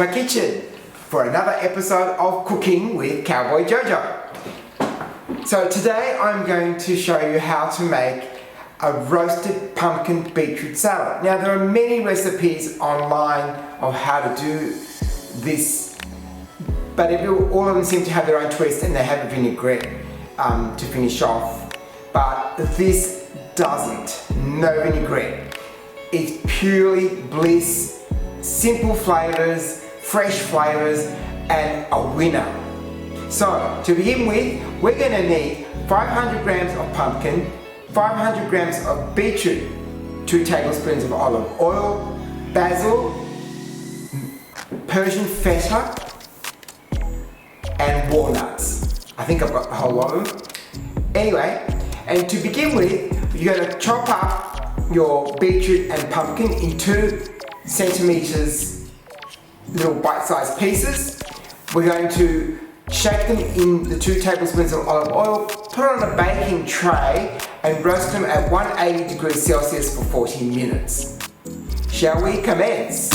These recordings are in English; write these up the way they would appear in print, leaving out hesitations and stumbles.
my kitchen for another episode of Cooking with Cowboy Jojo. So today I'm going to show you how to make a roasted pumpkin beetroot salad. Now there are many recipes online of how to do this, but all of them seem to have their own twist and they have a vinaigrette to finish off. But this doesn't, no vinaigrette. It's purely bliss, simple flavors, fresh flavors, and a winner. So to begin with, we're going to need 500 grams of pumpkin, 500 grams of beetroot, 2 tablespoons of olive oil, basil, Persian Feta, and walnuts. I think I've got a whole lot of them. Anyway, and to begin with, you're going to chop up your beetroot and pumpkin in 2 centimeters little bite-sized pieces. We're going to shake them in the 2 tablespoons of olive oil, put it on a baking tray and roast them at 180 degrees Celsius for 40 minutes. Shall we commence?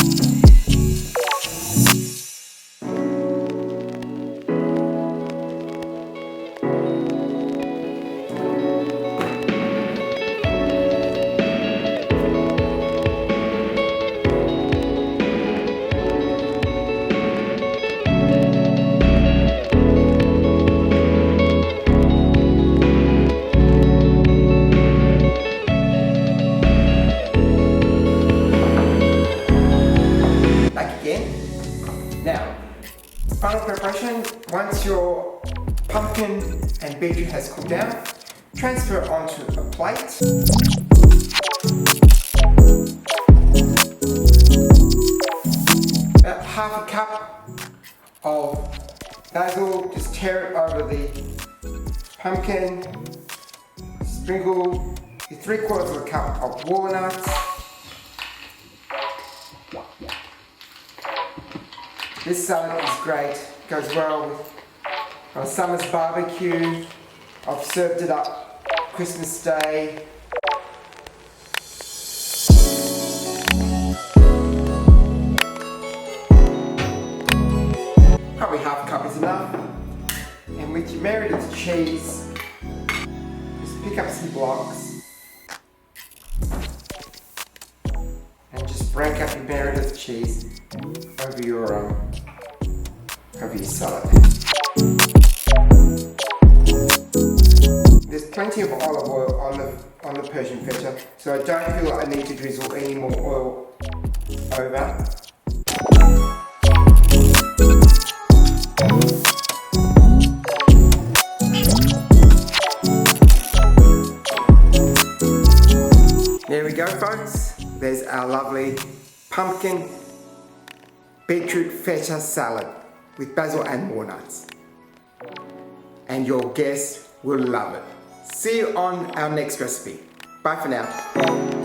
Now, final preparation, once your pumpkin and beetroot has cooled down, transfer it onto a plate. About half a cup of basil, just tear it over the pumpkin, sprinkle 3/4 of a cup of walnuts. This salad is great, goes well with a summer's barbecue. I've served it up Christmas Day. Probably half a cup is enough. And with your Meredith cheese, just pick up some blocks and just break up your Meredith cheese over your salad. There's plenty of olive oil on the Persian Feta, so I don't feel like I need to drizzle any more oil over. There we go, folks. There's our lovely pumpkin beetroot feta salad with basil and walnuts. And your guests will love it. See you on our next recipe. Bye for now.